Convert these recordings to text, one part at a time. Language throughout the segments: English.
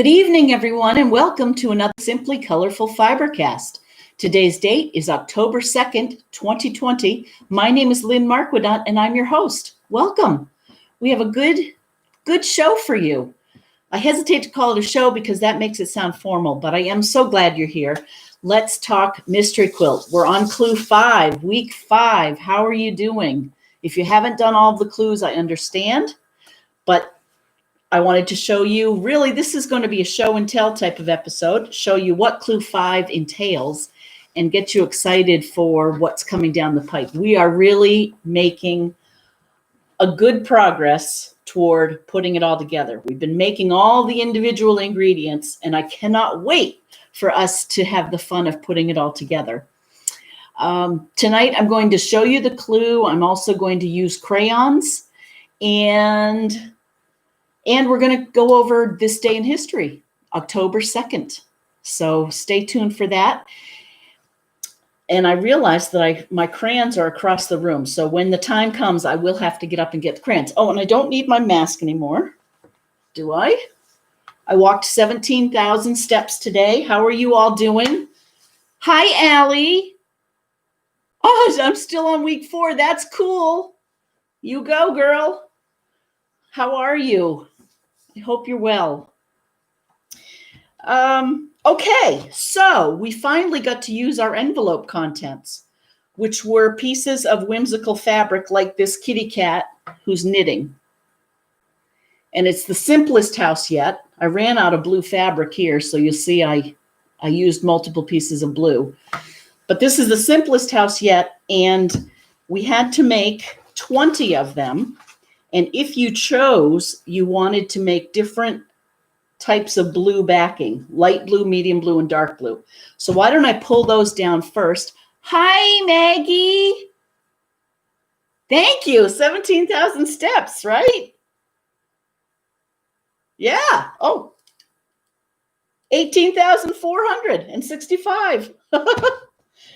Good evening, everyone, and welcome to another Simply Colorful Fibercast. Today's date is October 2nd, 2020. My name is Lynn Marquidot, and I'm your host. Welcome. We have a good show for you. I hesitate to call it a show because that makes it sound formal, but I am so glad you're here. Let's talk mystery quilt. We're on clue 5, week 5. How are you doing? If you haven't done all of the clues, I understand, but I wanted to show you, really, this is going to be a show and tell type of episode, show you what clue 5 entails and get you excited for what's coming down the pipe. We are really making a good progress toward putting it all together. We've been making all the individual ingredients, and I cannot wait for us to have the fun of putting it all together. Tonight, I'm going to show you the clue. I'm also going to use crayons, and we're going to go over this day in history, October 2nd. So stay tuned for that. And I realized that my crayons are across the room. So when the time comes, I will have to get up and get the crayons. Oh, and I don't need my mask anymore. Do I? I walked 17,000 steps today. How are you all doing? Hi, Allie. Oh, I'm still on week 4. That's cool. You go, girl. How are you? I hope you're well. Okay, so we finally got to use our envelope contents, which were pieces of whimsical fabric like this kitty cat who's knitting. And it's the simplest house yet. I ran out of blue fabric here, so you'll see I used multiple pieces of blue. But this is the simplest house yet, and we had to make 20 of them. And if you chose, you wanted to make different types of blue backing, light blue, medium blue, and dark blue. So why don't I pull those down first? Hi, Maggie. Thank you. 17,000 steps, right? Yeah. Oh, 18,465.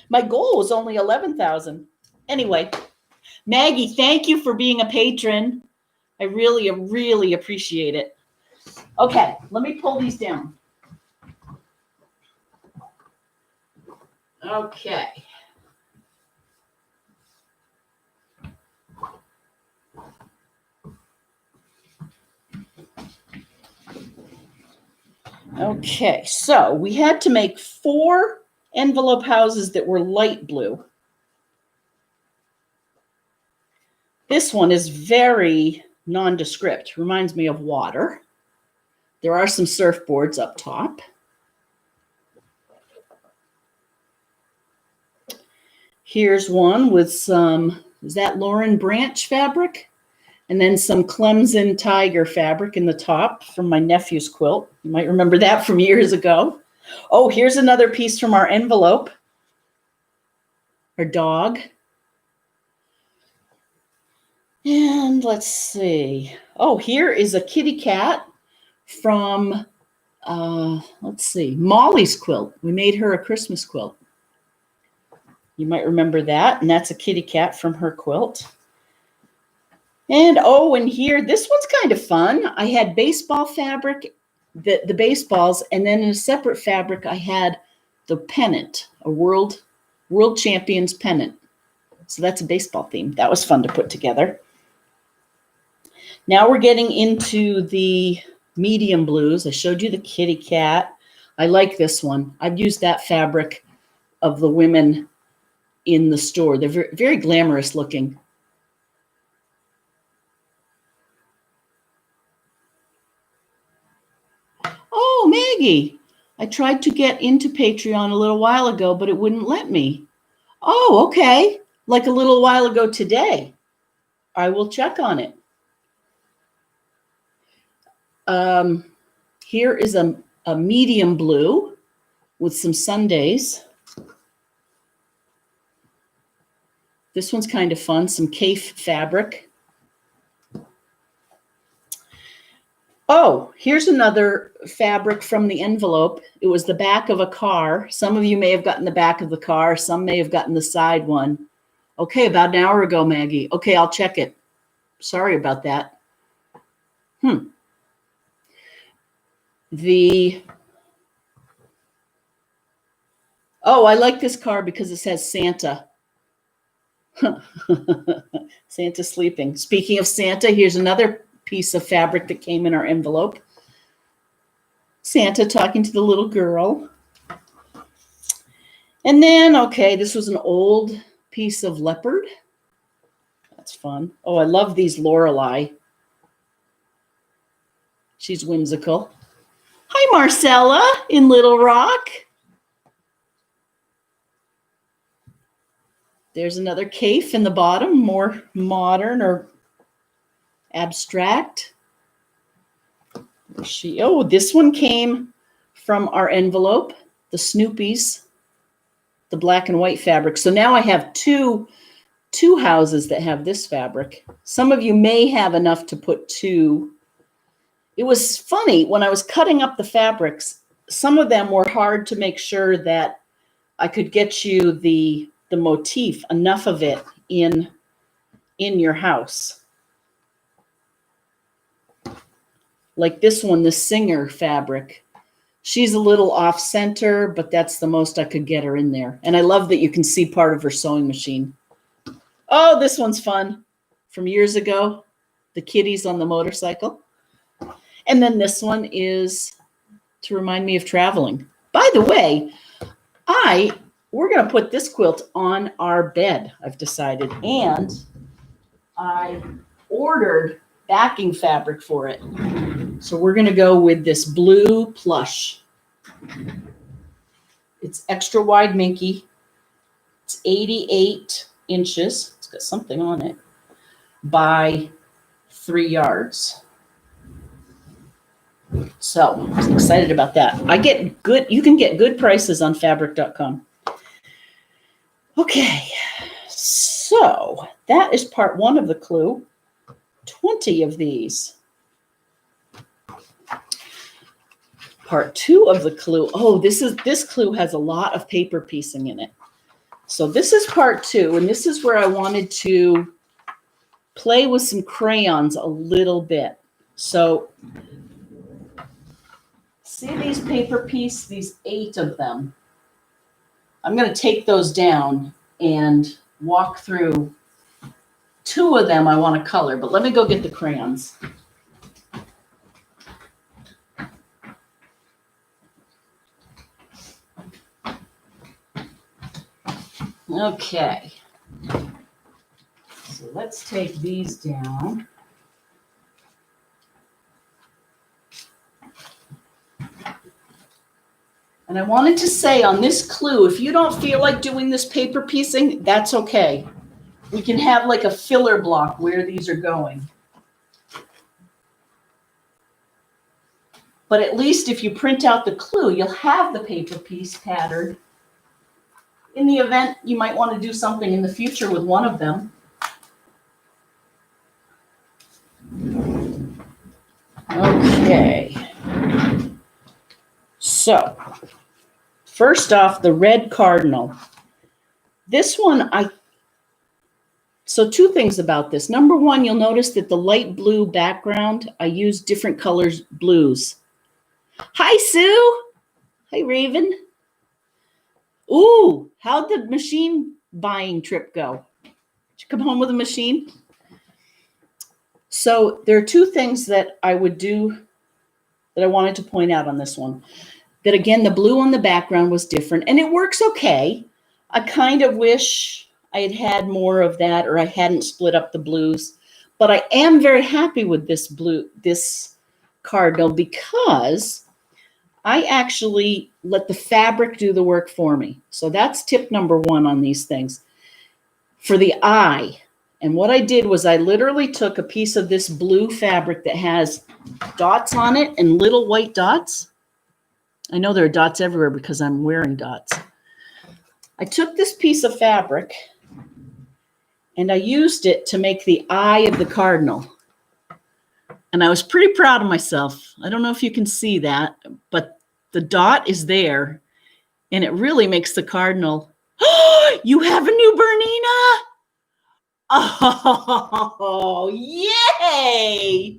My goal was only 11,000. Anyway, Maggie, thank you for being a patron. I really, really appreciate it. Okay, let me pull these down. Okay. Okay, so we had to make 4 envelope houses that were light blue. This one is very nondescript, reminds me of water. There are some surfboards up top. Here's one with some, is that Lauren Branch fabric? And then some Clemson Tiger fabric in the top from my nephew's quilt. You might remember that from years ago. Oh, here's another piece from our envelope. Our dog. And let's see. Oh, here is a kitty cat from, let's see, Molly's quilt. We made her a Christmas quilt. You might remember that. And that's a kitty cat from her quilt. And oh, and here, this one's kind of fun. I had baseball fabric, the baseballs, and then in a separate fabric, I had the pennant, a world champions pennant. So that's a baseball theme. That was fun to put together. Now we're getting into the medium blues. I showed you the kitty cat. I like this one. I've used that fabric of the women in the store. They're very, very glamorous looking. Oh, Maggie, I tried to get into Patreon a little while ago, but it wouldn't let me. Oh, okay. Like a little while ago today. I will check on it. Here is a medium blue with some Sundays. This one's kind of fun, some Kaif fabric. Oh, here's another fabric from the envelope. It was the back of a car. Some of you may have gotten the back of the car. Some may have gotten the side one. Okay, about an hour ago, Maggie. Okay, I'll check it. Sorry about that. Oh, I like this card because it says Santa. Santa sleeping. Speaking of Santa, here's another piece of fabric that came in our envelope. Santa talking to the little girl. And then, okay, this was an old piece of leopard. That's fun. Oh, I love these Lorelei. She's whimsical. Hi, Marcella in Little Rock. There's another caif in the bottom, more modern or abstract. Oh, this one came from our envelope, the Snoopies, the black and white fabric. So now I have two houses that have this fabric. Some of you may have enough to put two. It was funny, when I was cutting up the fabrics, some of them were hard to make sure that I could get you the motif, enough of it in your house. Like this one, the Singer fabric. She's a little off center, but that's the most I could get her in there. And I love that you can see part of her sewing machine. Oh, this one's fun. From years ago, the kitties on the motorcycle. And then this one is to remind me of traveling. By the way, we're going to put this quilt on our bed, I've decided. And I ordered backing fabric for it. So we're going to go with this blue plush. It's extra wide minky. It's 88 inches. It's got something on it. By 3 yards. So I'm excited about that. You can get good prices on fabric.com. Okay, so that is part 1 of the clue. 20 of these. Part 2 of the clue. Oh, this clue has a lot of paper piecing in it. So this is part 2, and this is where I wanted to play with some crayons a little bit. So see these paper piece, these 8 of them. I'm going to take those down and walk through. 2 of them I want to color, but let me go get the crayons. Okay. So let's take these down. And I wanted to say on this clue, if you don't feel like doing this paper piecing, that's okay. We can have like a filler block where these are going. But at least if you print out the clue, you'll have the paper piece pattern. In the event you might want to do something in the future with one of them. Okay. So, first off, the red cardinal. This one, so 2 things about this. Number 1, you'll notice that the light blue background, I use different colors blues. Hi, Sue. Hi, Raven. Ooh, how'd the machine buying trip go? Did you come home with a machine? So there are 2 things that I would do that I wanted to point out on this one. That again, the blue on the background was different, and it works okay. I kind of wish I had had more of that, or I hadn't split up the blues. But I am very happy with this cardinal, because I actually let the fabric do the work for me. So that's tip number 1 on these things. For the eye, and what I did was I literally took a piece of this blue fabric that has dots on it and little white dots. I know there are dots everywhere because I'm wearing dots. I took this piece of fabric and I used it to make the eye of the cardinal. And I was pretty proud of myself. I don't know if you can see that, but the dot is there and it really makes the cardinal. Oh, you have a new Bernina? Oh, yay!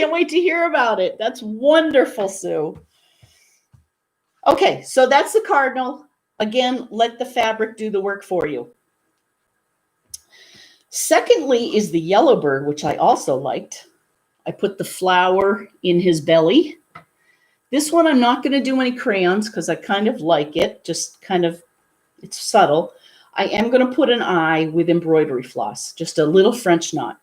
can't wait to hear about it. That's wonderful, Sue. Okay, so that's the cardinal. Again, let the fabric do the work for you. Secondly is the yellow bird, which I also liked. I put the flower in his belly. This one I'm not going to do any crayons because I kind of like it, just kind of, it's subtle. I am going to put an eye with embroidery floss, just a little French knot.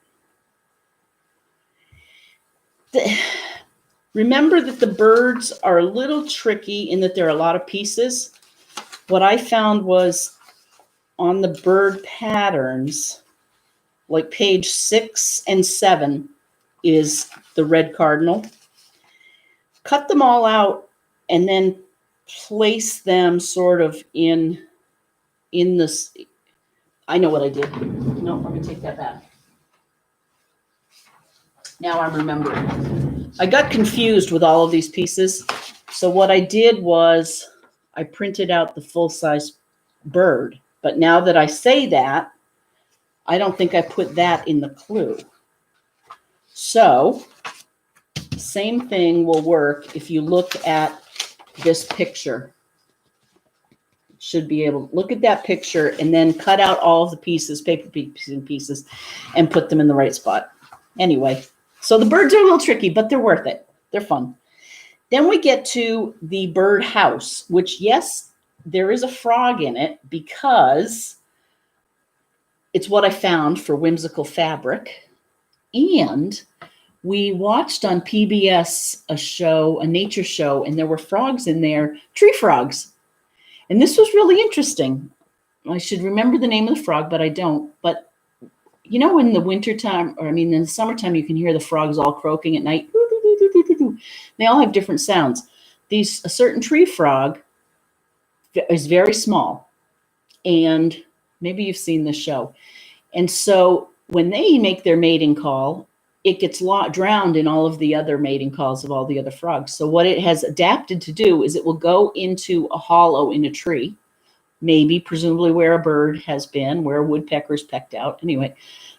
Remember that the birds are a little tricky in that there are a lot of pieces. What I found was on the bird patterns, like page 6 and 7 is the red cardinal. Cut them all out and then place them sort of in this. I know what I did. No, I'm going to take that back. Now I'm remembering. I got confused with all of these pieces. So what I did was I printed out the full-size bird. But now that I say that, I don't think I put that in the clue. So same thing will work if you look at this picture. Should be able to look at that picture and then cut out all of the pieces, paper pieces, and put them in the right spot. Anyway, so the birds are a little tricky, but they're worth it. They're fun. Then we get to the bird house, which, yes, there is a frog in it because it's what I found for whimsical fabric. And we watched on PBS a nature show, and there were frogs in there, tree frogs. And this was really interesting. I should remember the name of the frog, but I don't. But you know, in the wintertime, or I mean, in the summertime, you can hear the frogs all croaking at night. They all have different sounds. A certain tree frog is very small. And maybe you've seen this show. And so when they make their mating call, it gets drowned in all of the other mating calls of all the other frogs. So what it has adapted to do is it will go into a hollow in a tree, maybe presumably where a bird has been, where a woodpecker's pecked out. Anyway,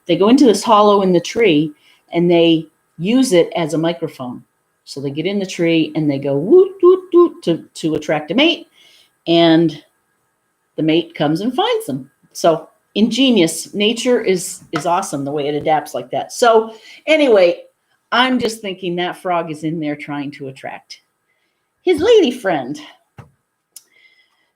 they go into this hollow in the tree and they use it as a microphone. So they get in the tree and they go woot, woot, woot to attract a mate, and the mate comes and finds them. So ingenious. Nature is awesome the way it adapts like that. So anyway, I'm just thinking that frog is in there trying to attract his lady friend.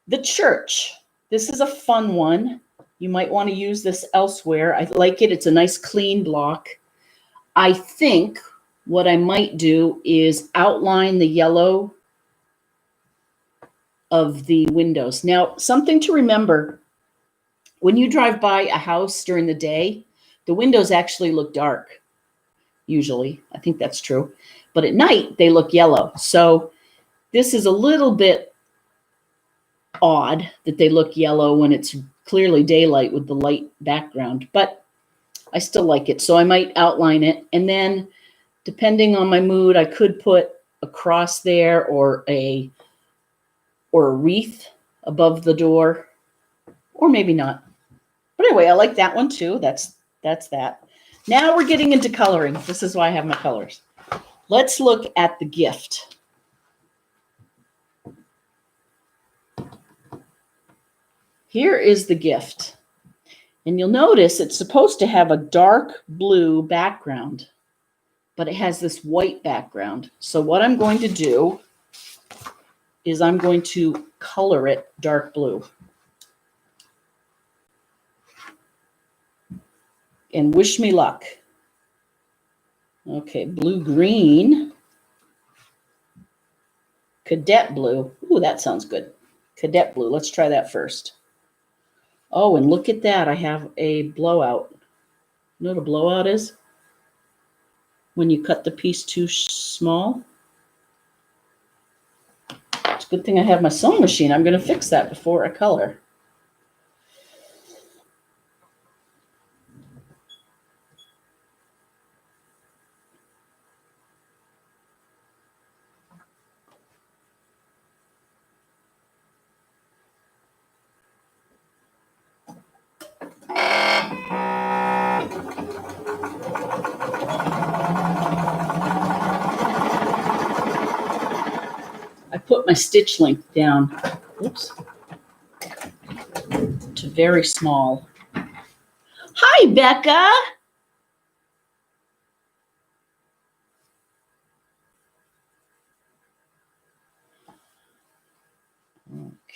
The church. This is a fun one. You might want to use this elsewhere. I like it. It's a nice clean block. I think what I might do is outline the yellow of the windows. Now, something to remember. When you drive by a house during the day, the windows actually look dark, usually. I think that's true. But at night, they look yellow. So this is a little bit odd that they look yellow when it's clearly daylight with the light background. But I still like it. So I might outline it. And then, depending on my mood, I could put a cross there or a wreath above the door, or maybe not. But anyway, I like that one too. That's that. Now we're getting into coloring. This is why I have my colors. Let's look at the gift. Here is the gift. And you'll notice it's supposed to have a dark blue background, but it has this white background. So what I'm going to do is I'm going to color it dark blue. And wish me luck. Okay, blue-green. Cadet blue. Ooh, that sounds good. Cadet blue. Let's try that first. Oh, and look at that. I have a blowout. You know what a blowout is? When you cut the piece too small. It's a good thing I have my sewing machine. I'm going to fix that before I color. put my stitch length down. Oops. To very small. Hi, Becca.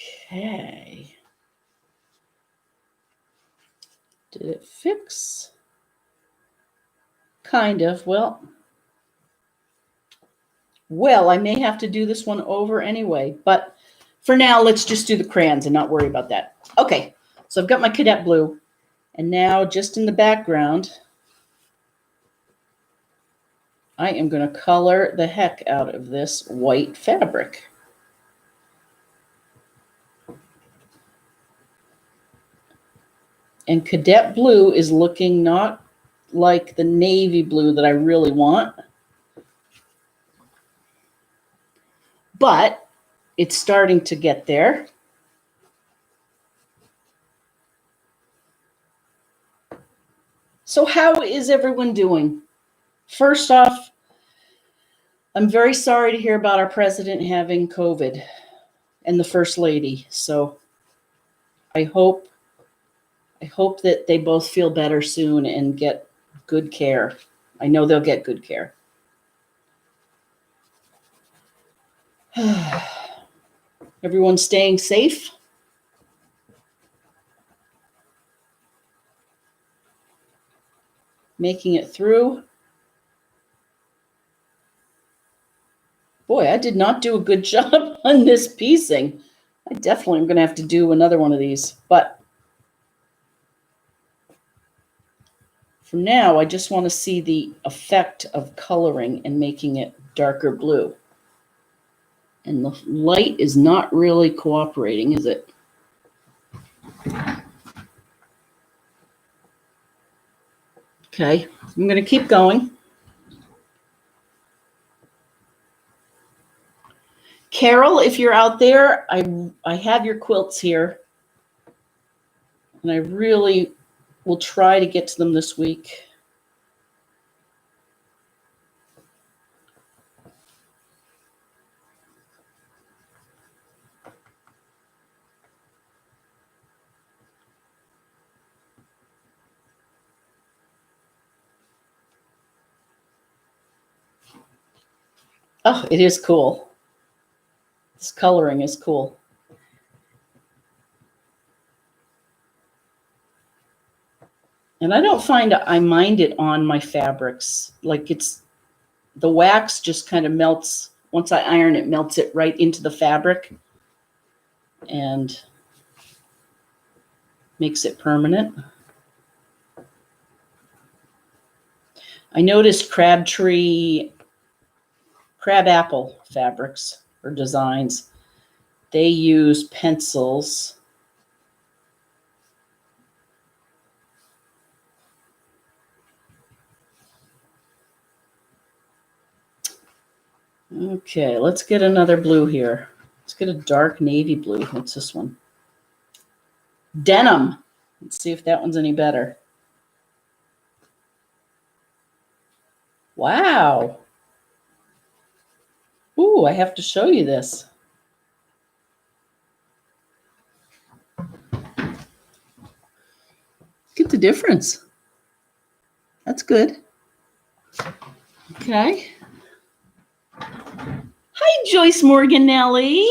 Okay. Did it fix? Kind of. Well, I may have to do this one over anyway, but for now, let's just do the crayons and not worry about that. Okay, so I've got my cadet blue, and now just in the background, I am going to color the heck out of this white fabric. And cadet blue is looking not like the navy blue that I really want, but it's starting to get there. So how is everyone doing? First off, I'm very sorry to hear about our president having COVID and the first lady. So I hope that they both feel better soon and get good care. I know they'll get good care. Everyone's staying safe. Making it through. Boy, I did not do a good job on this piecing. I definitely am going to have to do another one of these. But for now, I just want to see the effect of coloring and making it darker blue. And the light is not really cooperating, is it? Okay, I'm going to keep going. Carol, if you're out there, I have your quilts here. And I really will try to get to them this week. Oh, it is cool. This coloring is cool. And I don't find I mind it on my fabrics. Like the wax just kind of melts. Once I iron it, melts it right into the fabric and makes it permanent. I noticed crabapple fabrics or designs. They use pencils. Okay, let's get another blue here. Let's get a dark navy blue. What's this one? Denim. Let's see if that one's any better. Wow. Ooh, I have to show you this. Get the difference. That's good. Okay. Hi, Joyce Morganelli.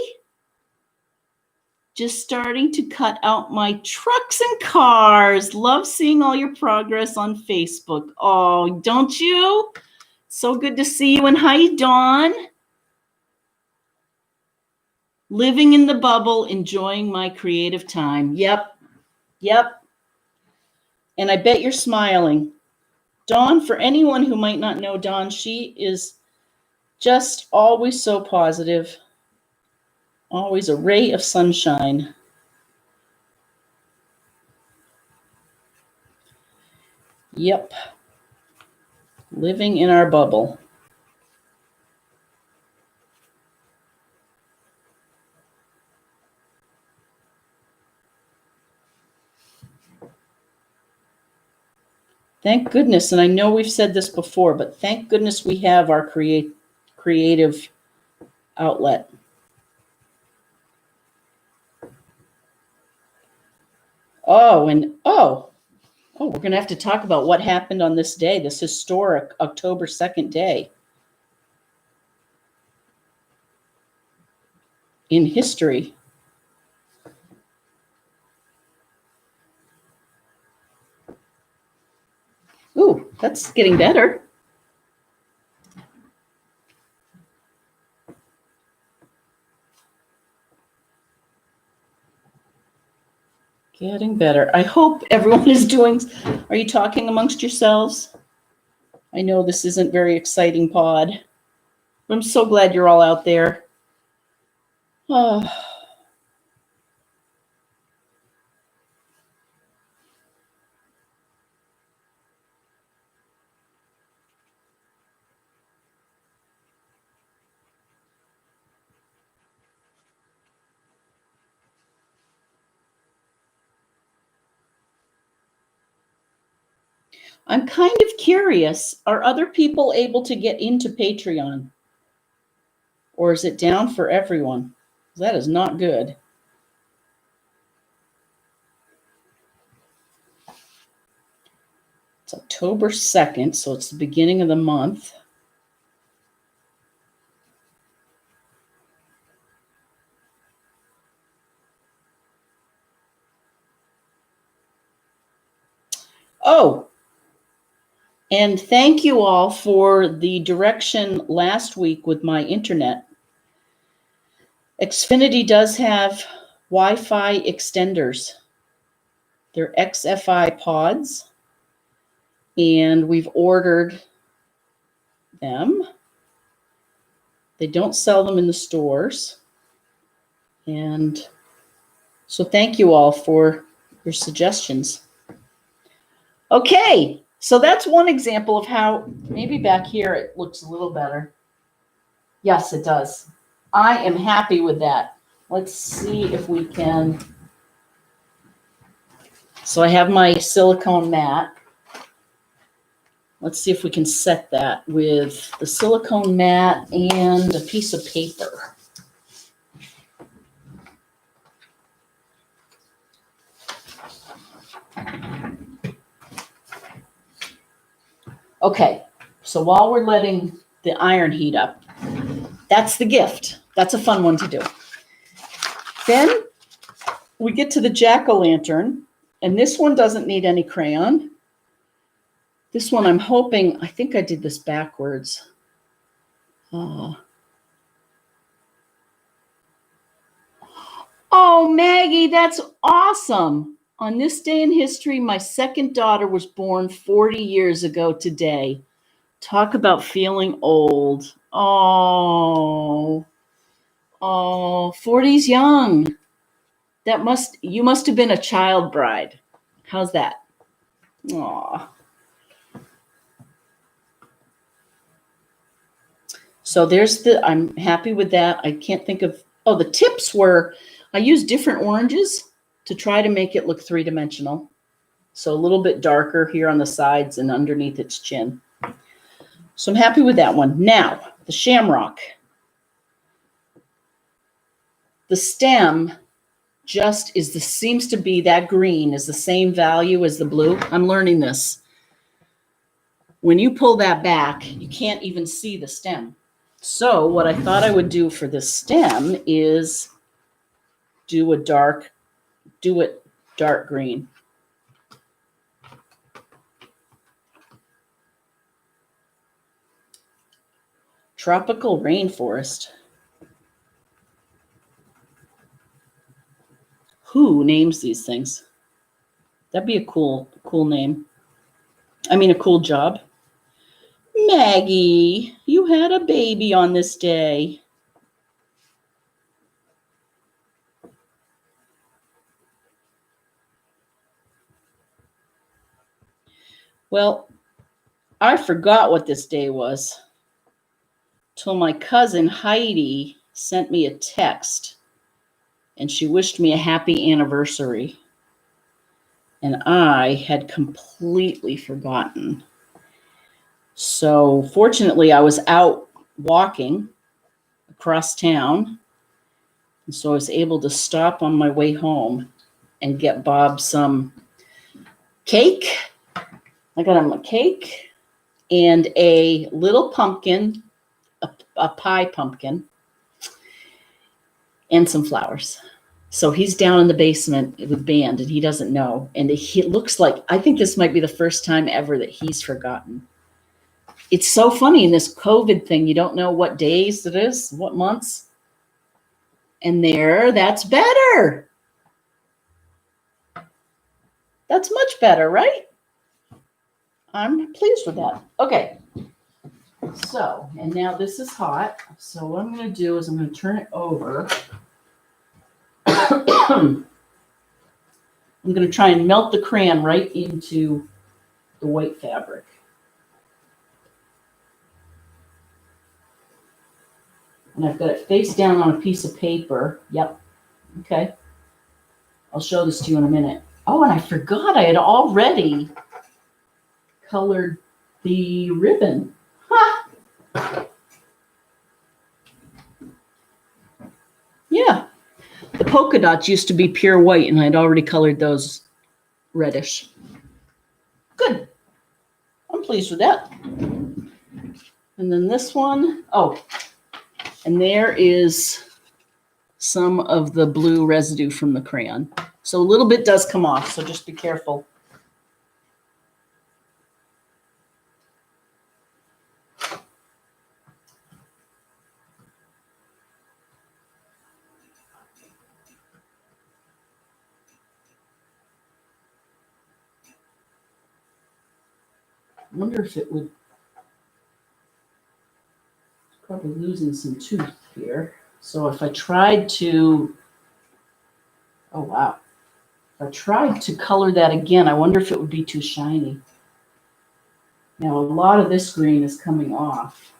Just starting to cut out my trucks and cars. Love seeing all your progress on Facebook. Oh, don't you? So good to see you. And hi, Dawn. Living in the bubble, enjoying my creative time. Yep. And I bet you're smiling. Dawn, for anyone who might not know Dawn, she is just always so positive. Always a ray of sunshine. Yep. Living in our bubble. Thank goodness, and I know we've said this before, but thank goodness we have our creative outlet. We're going to have to talk about what happened on this day, this historic October 2nd day in history. Ooh, that's getting better. Getting better. I hope everyone is doing. Are you talking amongst yourselves? I know this isn't very exciting pod. I'm so glad you're all out there. Oh. I'm kind of curious, are other people able to get into Patreon? Or is it down for everyone? That is not good. It's October 2nd, so it's the beginning of the month. Oh, and thank you all for the direction last week with my internet. Xfinity does have Wi-Fi extenders. They're XFI pods, and we've ordered them. They don't sell them in the stores. And so thank you all for your suggestions. Okay, so that's one example of how maybe back here it looks a little better. Yes, it does. I am happy with that. Let's see if we can. So I have my silicone mat. Let's see if we can set that with the silicone mat and a piece of paper. Okay, so while we're letting the iron heat up, that's the gift. That's a fun one to do. Then we get to the jack-o'-lantern, and this one doesn't need any crayon. This one I'm hoping, I think I did this backwards. Oh, Maggie, that's awesome. On this day in history, my second daughter was born 40 years ago today. Talk about feeling old. Oh, 40's young. You must have been a child bride. How's that? Aw. So I'm happy with that. I can't think of, the tips were, I used different oranges to try to make it look three-dimensional. So a little bit darker here on the sides and underneath its chin. So I'm happy with that one. Now, the shamrock. The stem seems to be that green is the same value as the blue. I'm learning this. When you pull that back, you can't even see the stem. So what I thought I would do for this stem is do it dark green. Tropical rainforest. Who names these things? That'd be a cool name. I mean, a cool job. Maggie, you had a baby on this day. Well, I forgot what this day was till my cousin Heidi sent me a text and she wished me a happy anniversary. And I had completely forgotten. So fortunately, I was out walking across town. And so I was able to stop on my way home and get Bob some cake. I got him a cake and a little pumpkin, a pie pumpkin, and some flowers. So he's down in the basement with band and he doesn't know. And it looks like, I think this might be the first time ever that he's forgotten. It's so funny in this COVID thing. You don't know what days it is, what months. And that's better. That's much better, right? I'm pleased with that. Okay. So, and now this is hot. So what I'm going to do is I'm going to turn it over. I'm going to try and melt the crayon right into the white fabric. And I've got it face down on a piece of paper. Yep. Okay. I'll show this to you in a minute. Oh, and I forgot I had already colored the ribbon. Ha! Yeah. The polka dots used to be pure white, and I'd already colored those reddish. Good. I'm pleased with that. And then this one, oh, and there is some of the blue residue from the crayon. So a little bit does come off, so just be careful. I wonder if it would, probably losing some tooth here. So if I tried to, oh wow. If I tried to color that again, I wonder if it would be too shiny. Now a lot of this green is coming off.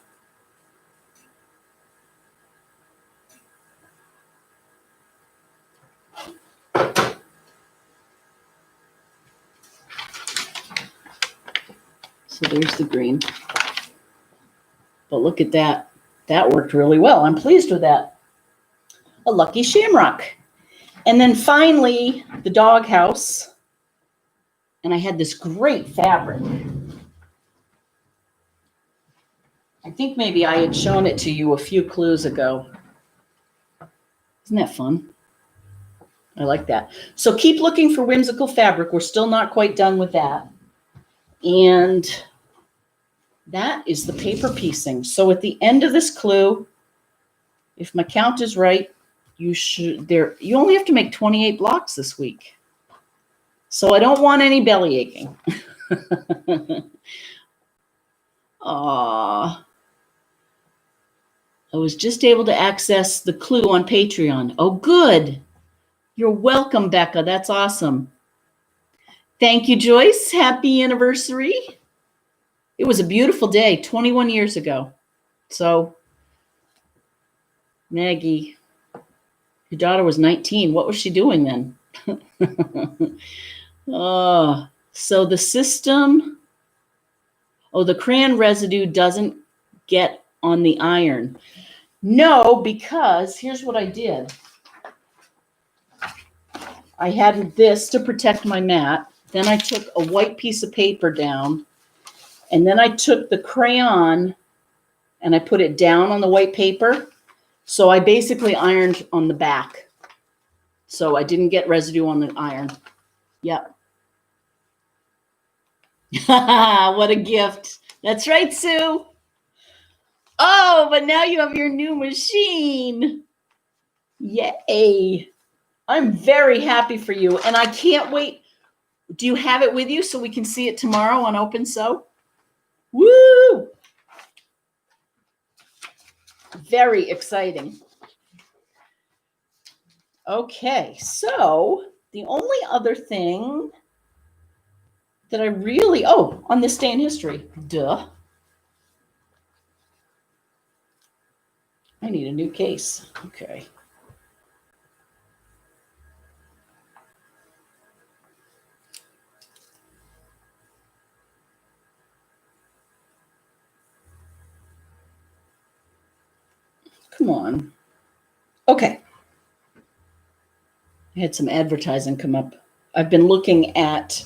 So there's the green. But look at that. That worked really well. I'm pleased with that. A lucky shamrock. And then finally, the doghouse. And I had this great fabric. I think maybe I had shown it to you a few clues ago. Isn't that fun? I like that. So keep looking for whimsical fabric. We're still not quite done with that. And that is the paper piecing. So at the end of this clue, if my count is right, you only have to make 28 blocks this week. So I don't want any belly aching. Aww. I was just able to access the clue on Patreon. Oh, good. You're welcome, Becca. That's awesome. Thank you, Joyce. Happy anniversary. It was a beautiful day 21 years ago. So, Maggie, your daughter was 19. What was she doing then? So the system, the crayon residue doesn't get on the iron. No, because here's what I did. I had this to protect my mat. Then I took a white piece of paper down, and then I took the crayon and I put it down on the white paper. So I basically ironed on the back. So I didn't get residue on the iron. Yep. What a gift. That's right, Sue. Oh, but now you have your new machine. Yay. I'm very happy for you. And I can't wait. Do you have it with you so we can see it tomorrow on Open Sew? Woo! Very exciting. Okay, so the only other thing that I really, on this day in history, duh. I need a new case. Okay. Come on. Okay. I had some advertising come up. I've been looking at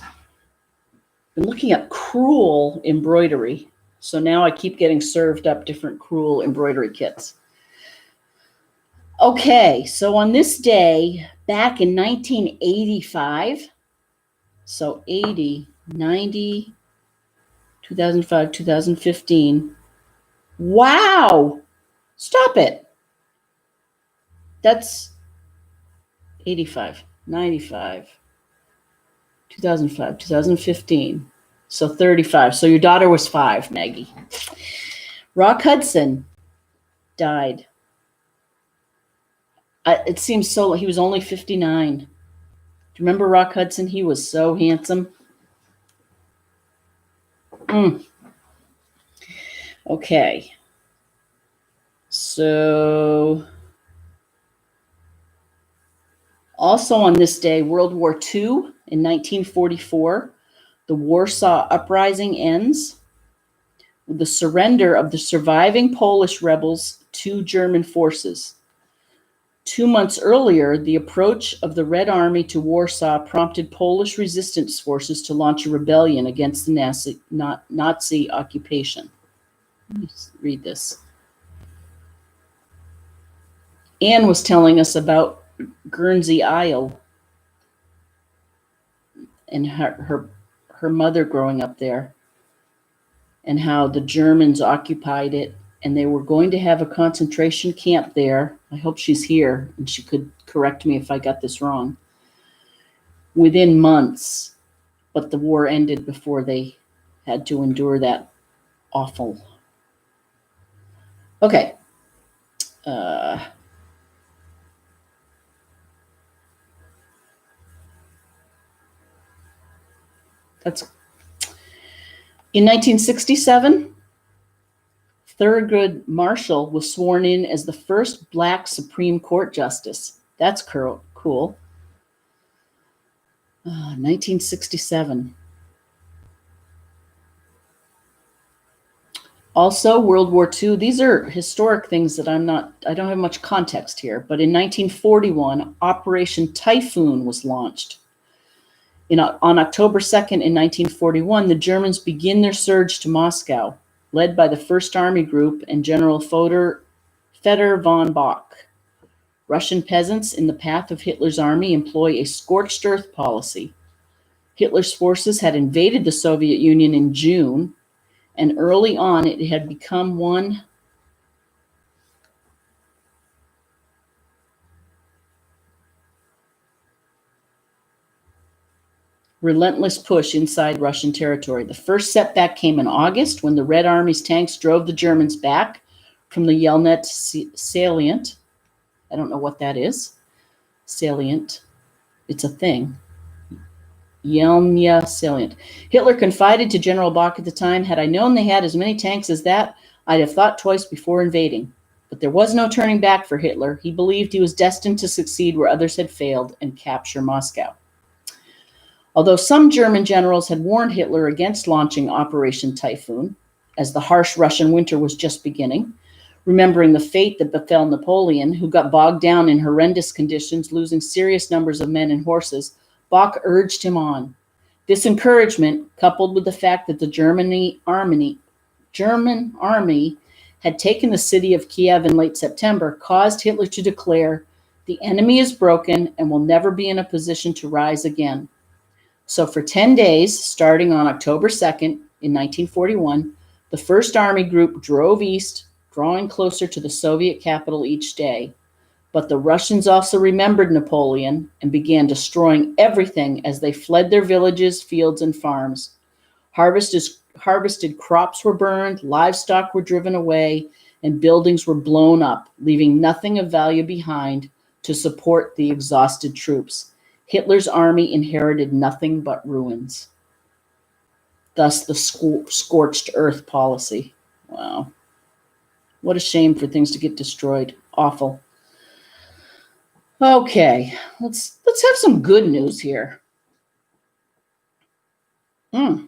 crewel embroidery. So now I keep getting served up different crewel embroidery kits. Okay, so on this day, back in 1985, so 80, 90, 2005, 2015. Wow! Stop it. That's 85, 95, 2005, 2015. So 35. So your daughter was 5, Maggie. Rock Hudson died. It seems so. He was only 59. Do you remember Rock Hudson? He was so handsome. Okay. So, also on this day, World War II in 1944, the Warsaw Uprising ends with the surrender of the surviving Polish rebels to German forces. 2 months earlier, the approach of the Red Army to Warsaw prompted Polish resistance forces to launch a rebellion against the Nazi occupation. Let me read this. Anne was telling us about Guernsey Isle and her mother growing up there, and how the Germans occupied it, and they were going to have a concentration camp there. I hope she's here and she could correct me if I got this wrong. Within months, but the war ended before they had to endure that awful. Okay. That's in 1967. Thurgood Marshall was sworn in as the first Black Supreme Court justice. That's cool. 1967. Also, World War II. These are historic things that I don't have much context here. But in 1941, Operation Typhoon was launched. On October 2nd in 1941, the Germans begin their surge to Moscow, led by the First Army Group and General Fedor von Bock. Russian peasants in the path of Hitler's army employ a scorched earth policy. Hitler's forces had invaded the Soviet Union in June, and early on it had become one relentless push inside Russian territory. The first setback came in August when the Red Army's tanks drove the Germans back from the Yelnya salient. I don't know what that is. Salient. It's a thing. Yelnya salient. Hitler confided to General Bock at the time, "Had I known they had as many tanks as that, I'd have thought twice before invading." But there was no turning back for Hitler. He believed he was destined to succeed where others had failed and capture Moscow. Although some German generals had warned Hitler against launching Operation Typhoon, as the harsh Russian winter was just beginning, remembering the fate that befell Napoleon, who got bogged down in horrendous conditions, losing serious numbers of men and horses, Bock urged him on. This encouragement, coupled with the fact that the German army had taken the city of Kiev in late September, caused Hitler to declare, "The enemy is broken and will never be in a position to rise again." So for 10 days, starting on October 2nd in 1941, the First Army Group drove east, drawing closer to the Soviet capital each day. But the Russians also remembered Napoleon and began destroying everything as they fled their villages, fields, and farms. Harvested crops were burned, livestock were driven away, and buildings were blown up, leaving nothing of value behind to support the exhausted troops. Hitler's army inherited nothing but ruins. Thus the scorched earth policy. Wow. What a shame for things to get destroyed. Awful. Okay, let's have some good news here. There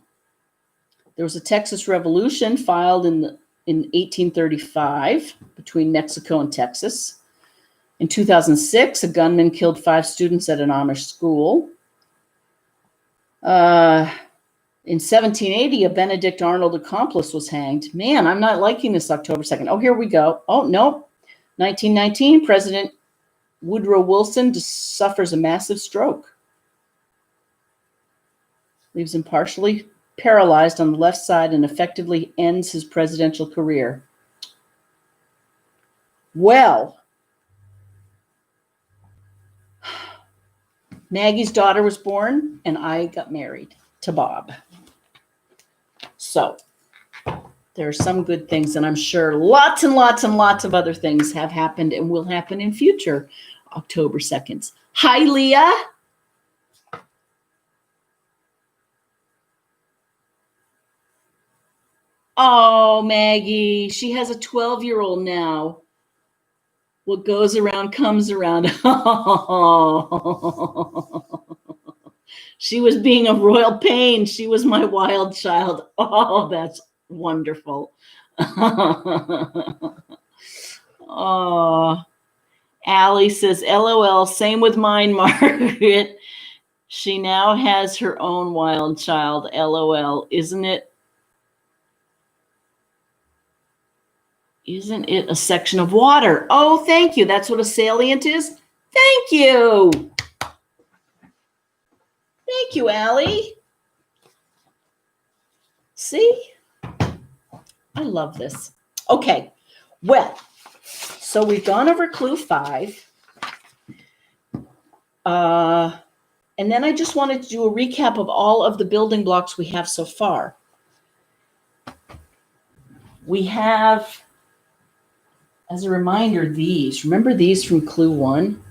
was a Texas Revolution filed in 1835 between Mexico and Texas. In 2006, a gunman killed 5 students at an Amish school. In 1780, a Benedict Arnold accomplice was hanged. Man, I'm not liking this October 2nd. Oh, here we go. Oh, no. 1919, President Woodrow Wilson suffers a massive stroke. Leaves him partially paralyzed on the left side and effectively ends his presidential career. Well, Maggie's daughter was born, and I got married to Bob. So there are some good things, and I'm sure lots and lots and lots of other things have happened and will happen in future October 2nds. Hi, Leah. Oh, Maggie, she has a 12-year-old now. What goes around comes around. She was being a royal pain. She was my wild child. Oh, that's wonderful. Oh, Allie says, LOL, same with mine, Margaret. She now has her own wild child. LOL, isn't it? Isn't it a section of water? Oh, thank you. That's what a salient is. Thank you. Thank you, Allie. See? I love this. Okay. Well, so we've gone over clue 5. And then I just wanted to do a recap of all of the building blocks we have so far. We have, as a reminder, these. Remember these from clue 1?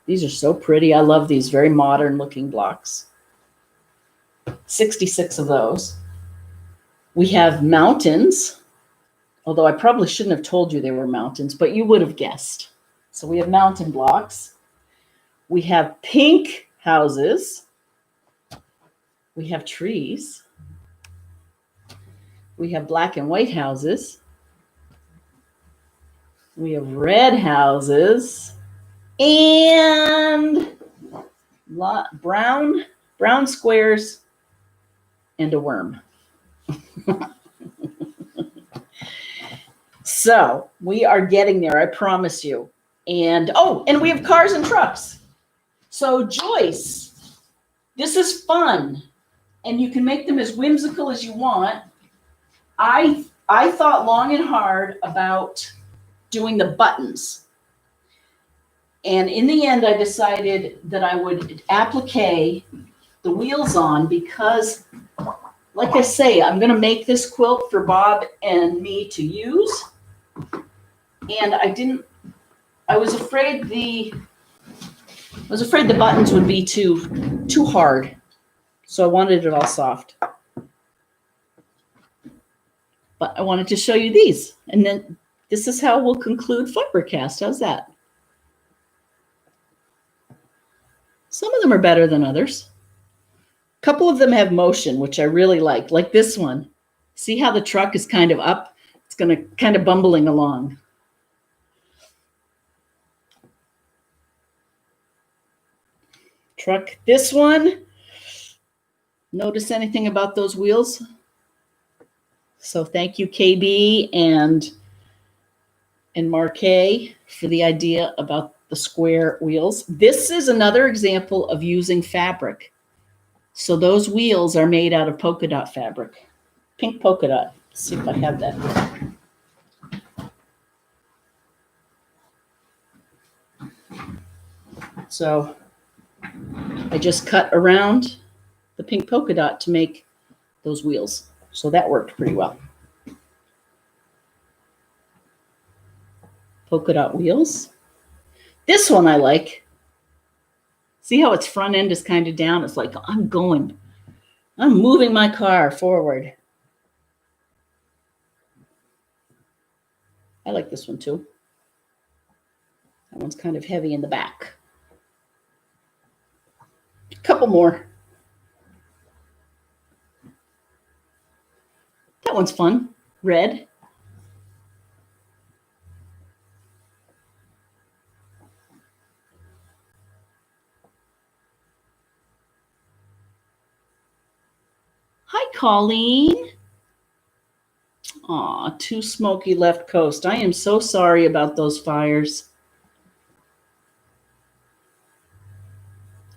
These are so pretty. I love these very modern looking blocks. 66 of those. We have mountains, although I probably shouldn't have told you they were mountains, but you would have guessed. So we have mountain blocks. We have pink houses. We have trees. We have black and white houses. We have red houses and brown squares and a worm. So we are getting there, I promise you. And we have cars and trucks. So Joyce, this is fun, and you can make them as whimsical as you want. I thought long and hard about doing the buttons. And in the end, I decided that I would applique the wheels on because, like I say, I'm going to make this quilt for Bob and me to use. And I was afraid the buttons would be too hard. So I wanted it all soft. But I wanted to show you these. And then this is how we'll conclude Fibercast. How's that? Some of them are better than others. A couple of them have motion, which I really like this one. See how the truck is kind of up? It's going to kind of bumbling along. Truck, this one. Notice anything about those wheels? So thank you, KB and Marquet, for the idea about the square wheels. This is another example of using fabric. So those wheels are made out of polka dot fabric, pink polka dot. Let's see if I have that. So I just cut around the pink polka dot to make those wheels. So that worked pretty well. Polka dot wheels. This one I like. See how its front end is kind of down? It's like I'm moving my car forward. I like this one too. That one's kind of heavy in the back. A couple more. That one's fun. Red. Colleen. Aw, too smoky left coast. I am so sorry about those fires.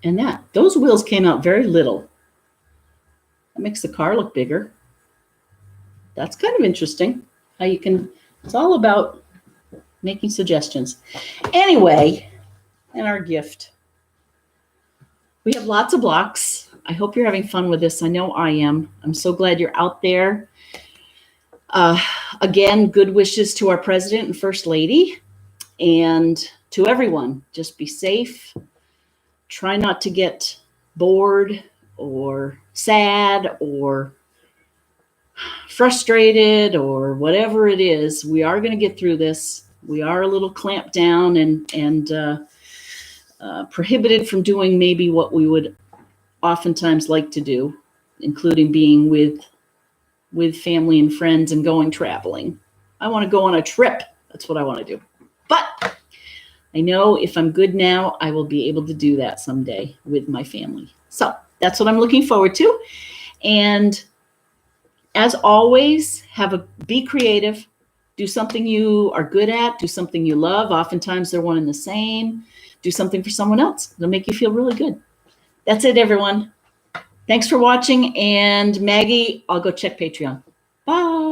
And those wheels came out very little. That makes the car look bigger. That's kind of interesting how you can, it's all about making suggestions. Anyway, and our gift. We have lots of blocks. I hope you're having fun with this. I know I am. I'm so glad you're out there. Again, good wishes to our president and first lady and to everyone. Just be safe. Try not to get bored or sad or frustrated or whatever it is. We are going to get through this. We are a little clamped down and prohibited from doing maybe what we would oftentimes like to do, including being with family and friends and going traveling. I want to go on a trip. That's what I want to do. But I know if I'm good now, I will be able to do that someday with my family. So that's what I'm looking forward to. And as always, be creative. Do something you are good at. Do something you love. Oftentimes they're one and the same. Do something for someone else. It'll make you feel really good. That's it, everyone. Thanks for watching. And Maggie, I'll go check Patreon. Bye.